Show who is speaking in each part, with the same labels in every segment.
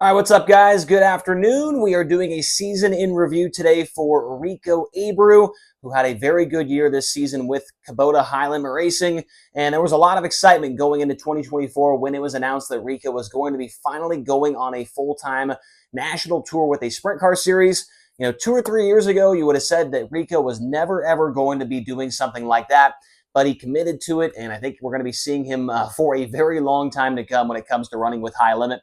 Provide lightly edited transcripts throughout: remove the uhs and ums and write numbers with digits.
Speaker 1: All right, what's up, guys? Good afternoon. We are doing a season in review today for Rico Abreu, who had a very good year this season with Kubota Highland Racing. And there was a lot of excitement going into 2024 when it was announced that Rico was going to be finally going on a full-time national tour with a sprint car series. 2 or 3 years ago, you would have said that Rico was never, ever going to be doing something like that. But he committed to it, and I think we're going to be seeing him for a very long time to come when it comes to running with high limit.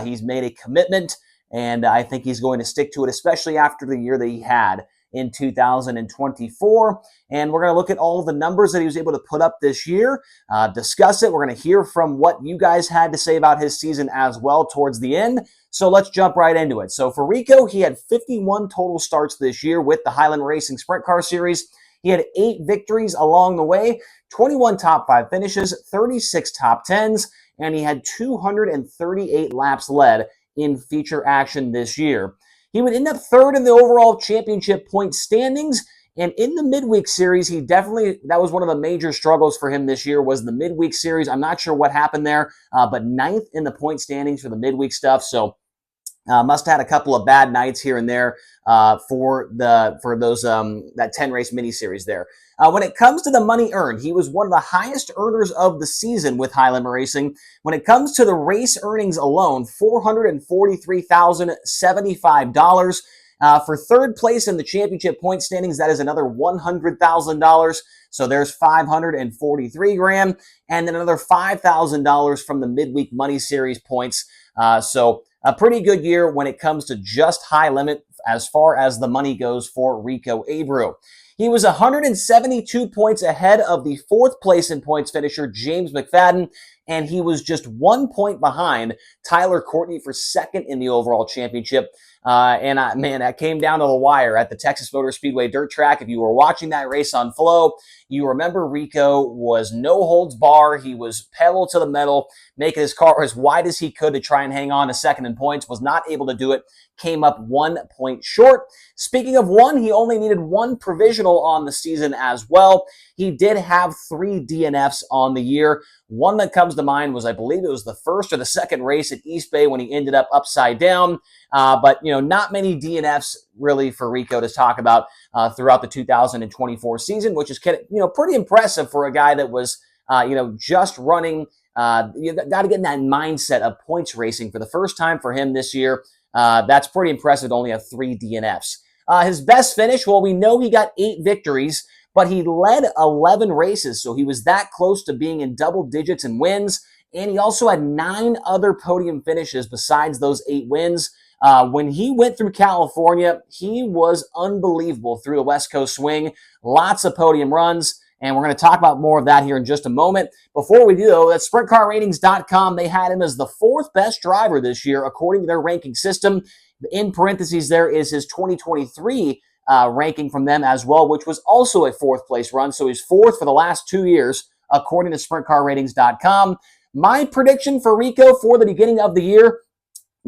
Speaker 1: He's made a commitment, and I think he's going to stick to it, especially after the year that he had in 2024. And we're going to look at all the numbers that he was able to put up this year, discuss it. We're going to hear from what you guys had to say about his season as well towards the end. So let's jump right into it. So for Rico, he had 51 total starts this year with the Highland Racing Sprint Car Series. He had 8 victories along the way, 21 top 5 finishes, 36 top 10s, and he had 238 laps led in feature action this year. He would end up third in the overall championship point standings, and in the midweek series, that was one of the major struggles for him this year, was the midweek series. I'm not sure what happened there, but 9th in the point standings for the midweek stuff, so must have had a couple of bad nights here and there for those that 10 race mini series there. When it comes to the money earned, he was one of the highest earners of the season with Highland Racing. When it comes to the race earnings alone, $443,075. For third place in the championship point standings, that is another $100,000. So there's $543,000, and then another $5,000 from the midweek money series points. So a pretty good year when it comes to just high limit as far as the money goes for Rico Abreu. He was 172 points ahead of the 4th place in points finisher, James McFadden, and he was just 1 point behind Tyler Courtney for 2nd in the overall championship. Man, that came down to the wire at the Texas Motor Speedway dirt track. If you were watching that race on Flow, you remember Rico was no holds bar. He was pedal to the metal, making his car as wide as he could to try and hang on to 2nd in points. Was not able to do it. Came up 1 point short. Speaking of 1, he only needed 1 provisional on the season as well. He did have 3 DNFs on the year. One that comes to mind was, I believe it was the first or the second race at East Bay when he ended up upside down. But not many DNFs really for Rico to talk about throughout the 2024 season, which is pretty impressive for a guy that was just running. You got to get in that mindset of points racing for the first time for him this year. That's pretty impressive to only have 3 DNFs. His best finish, well, we know he got 8 victories, but he led 11 races, so he was that close to being in double digits in wins, and he also had 9 other podium finishes besides those 8 wins. When he went through California, he was unbelievable through the West Coast swing. Lots of podium runs, and we're going to talk about more of that here in just a moment. Before we do, though, that's SprintCarRatings.com. They had him as the 4th best driver this year, according to their ranking system. In parentheses, there is his 2023 ranking from them as well, which was also a 4th place run. So he's 4th for the last 2 years, according to SprintCarRatings.com. My prediction for Rico for the beginning of the year,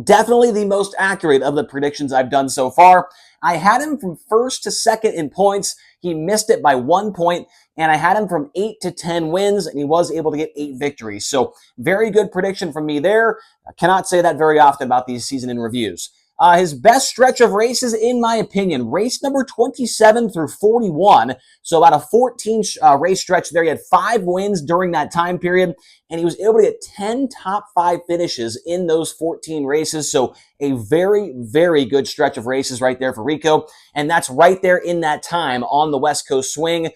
Speaker 1: definitely the most accurate of the predictions I've done so far. I had him from 1st to 2nd in points. He missed it by 1 point, and I had him from 8 to 10 wins, and he was able to get 8 victories. So very good prediction from me there. I cannot say that very often about these season in reviews. His best stretch of races, in my opinion, race number 27 through 41. So about a 14 race stretch there. He had 5 wins during that time period, and he was able to get 10 top 5 finishes in those 14 races. So a very, very good stretch of races right there for Rico. And that's right there in that time on the West Coast swing.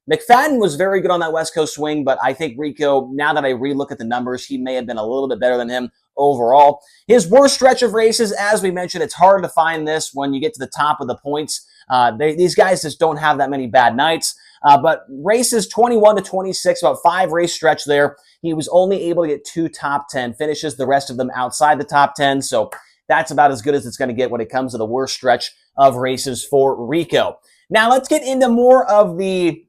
Speaker 1: McFadden was very good on that West Coast swing, but I think Rico, now that I relook at the numbers, he may have been a little bit better than him overall. His worst stretch of races, as we mentioned, it's hard to find this when you get to the top of the points. These guys just don't have that many bad nights. But races 21 to 26, about 5 race stretch there, he was only able to get 2 top 10 finishes, the rest of them outside the top 10. So that's about as good as it's going to get when it comes to the worst stretch of races for Rico. Now let's get into more of the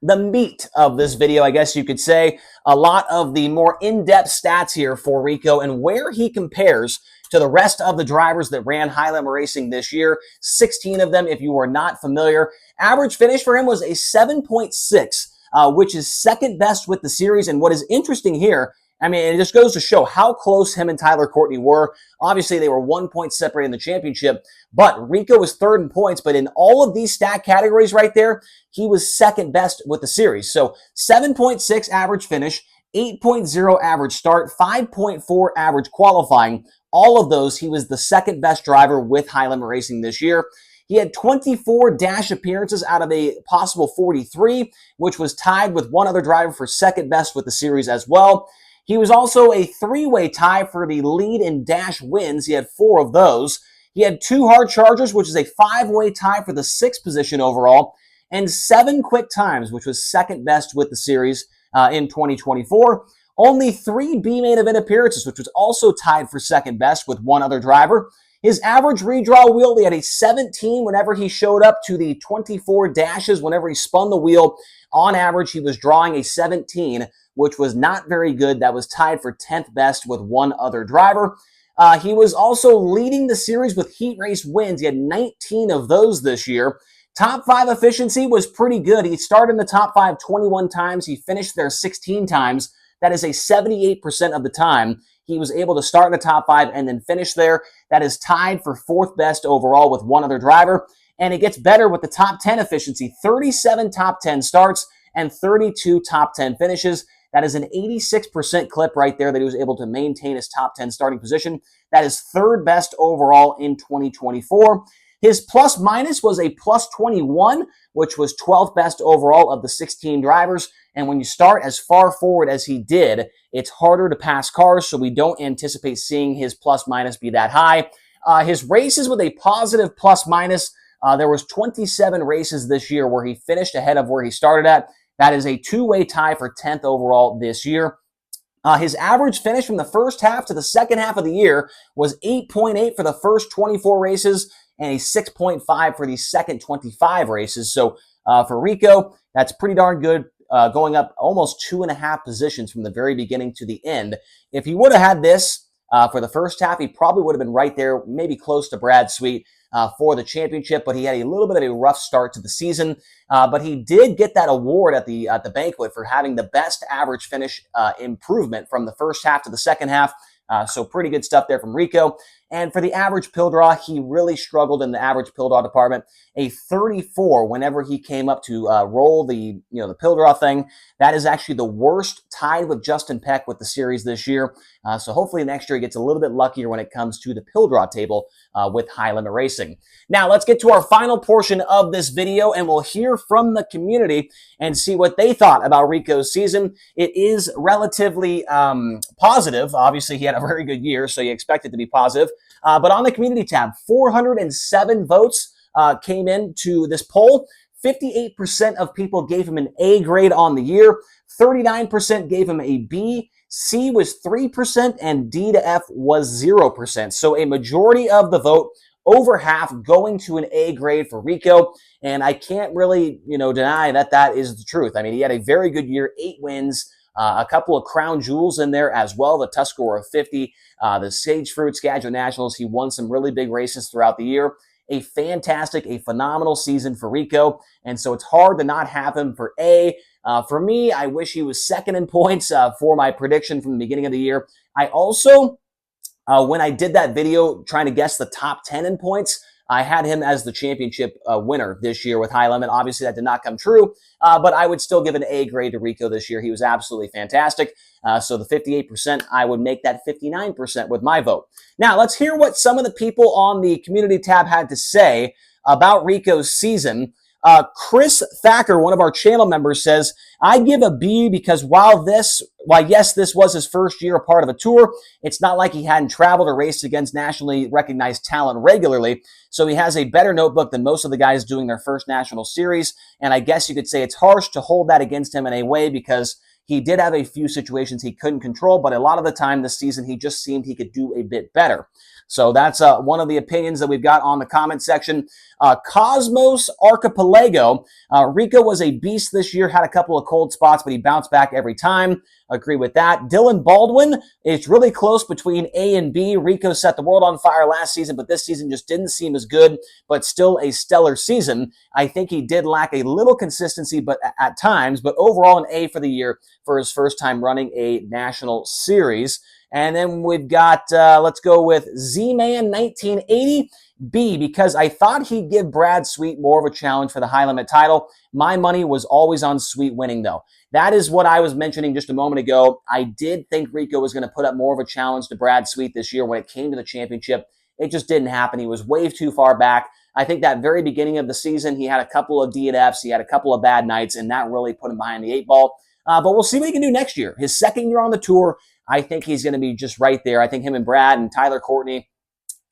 Speaker 1: meat of this video, I guess you could say. A lot of the more in-depth stats here for Rico and where he compares to the rest of the drivers that ran Highland Racing this year. 16 of them, if you are not familiar. Average finish for him was a 7.6, which is 2nd best with the series. And what is interesting here I mean, it just goes to show how close him and Tyler Courtney were. Obviously, they were 1 point separated in the championship, but Rico was third in points. But in all of these stat categories right there, he was second best with the series. So 7.6 average finish, 8.0 average start, 5.4 average qualifying. All of those, he was the second best driver with High Limit Racing this year. He had 24 dash appearances out of a possible 43, which was tied with one other driver for second best with the series as well. He was also a three-way tie for the lead in dash wins. He had 4 of those. He had 2 hard chargers, which is a 5-way tie for the 6th position overall, and 7 quick times, which was second best with the series in 2024. Only 3 B main event appearances, which was also tied for second best with one other driver. His average redraw wheel, he had a 17 whenever he showed up to the 24 dashes. Whenever he spun the wheel, on average, he was drawing a 17, which was not very good. That was tied for 10th best with one other driver. He was also leading the series with heat race wins. He had 19 of those this year. Top 5 efficiency was pretty good. He started in the top 5 21 times. He finished there 16 times. That is a 78% of the time he was able to start in the top 5 and then finish there. That is tied for 4th best overall with one other driver. And it gets better with the top 10 efficiency. 37 top 10 starts and 32 top 10 finishes. That is an 86% clip right there that he was able to maintain his top 10 starting position. That is 3rd best overall in 2024. His plus minus was a plus 21, which was 12th best overall of the 16 drivers. And when you start as far forward as he did, it's harder to pass cars, so we don't anticipate seeing his plus minus be that high. His races with a positive plus minus, there was 27 races this year where he finished ahead of where he started at. That is a 2-way tie for 10th overall this year. His average finish from the first half to the second half of the year was 8.8 for the first 24 races and a 6.5 for the second 25 races. So for Rico, that's pretty darn good, going up almost 2.5 positions from the very beginning to the end. If he would have had this for the first half, he probably would have been right there, maybe close to Brad Sweet for the championship, but he had a little bit of a rough start to the season. But he did get that award at the banquet for having the best average finish improvement from the first half to the second half. So pretty good stuff there from Rico. And for the average pill draw, he really struggled in the average pill draw department. A 34 whenever he came up to roll the pill draw thing. That is actually the worst, tied with Justin Peck with the series this year. So hopefully next year he gets a little bit luckier when it comes to the pill draw table with High Limit Racing. Now let's get to our final portion of this video, and we'll hear from the community and see what they thought about Rico's season. It is relatively positive. Obviously, he had a very good year, so you expect it to be positive. But on the community tab, 407 votes came into this poll. 58% of people gave him an A grade on the year. 39% gave him a B. C was 3%, and D to F was 0%. So a majority of the vote, over half, going to an A grade for Rico. And I can't really, deny that that is the truth. I mean, he had a very good year, 8 wins, a couple of crown jewels in there as well. The Tuscarora 50, the Sage Fruit Skagit Nationals. He won some really big races throughout the year. A phenomenal season for Rico. And so it's hard to not have him for A. For me, I wish he was second in points for my prediction from the beginning of the year. I also, when I did that video trying to guess the top 10 in points, I had him as the championship winner this year with High Limit. Obviously, that did not come true, but I would still give an A grade to Rico this year. He was absolutely fantastic. So the 58%, I would make that 59% with my vote. Now, let's hear what some of the people on the community tab had to say about Rico's season. Chris Thacker, one of our channel members, says, I give a B because while yes, this was his first year a part of a tour, it's not like he hadn't traveled or raced against nationally recognized talent regularly. So he has a better notebook than most of the guys doing their first national series. And I guess you could say it's harsh to hold that against him in a way because he did have a few situations he couldn't control, but a lot of the time this season, he just seemed he could do a bit better. So that's one of the opinions that we've got on the comment section. Cosmos Archipelago. Rico was a beast this year, had a couple of cold spots, but he bounced back every time. Agree with that. Dylan Baldwin, it's really close between A and B. Rico set the world on fire last season, but this season just didn't seem as good, but still a stellar season. I think he did lack a little consistency but at times, but overall an A for the year for his first time running a national series. And then we've got, let's go with Z-Man 1980. B, because I thought he'd give Brad Sweet more of a challenge for the high limit title. My money was always on Sweet winning, though. That is what I was mentioning just a moment ago. I did think Rico was going to put up more of a challenge to Brad Sweet this year when it came to the championship. It just didn't happen. He was way too far back. I think that very beginning of the season, he had a couple of DNFs, he had a couple of bad nights, and that really put him behind the 8 ball. But we'll see what he can do next year. His second year on the tour, I think he's going to be just right there. I think him and Brad and Tyler Courtney,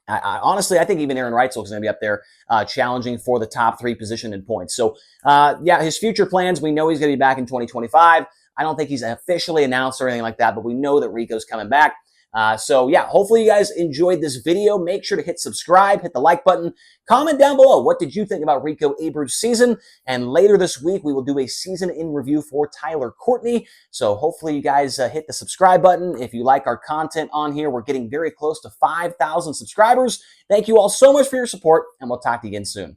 Speaker 1: honestly, I think even Aaron Reitzel is going to be up there challenging for the top 3 position in points. So, yeah, his future plans, we know he's going to be back in 2025. I don't think he's officially announced or anything like that, but we know that Rico's coming back. So, yeah, hopefully you guys enjoyed this video. Make sure to hit subscribe, hit the like button, comment down below. What did you think about Rico Abreu's season? And later this week, we will do a season in review for Tyler Courtney. So hopefully you guys hit the subscribe button. If you like our content on here, we're getting very close to 5,000 subscribers. Thank you all so much for your support, and we'll talk to you again soon.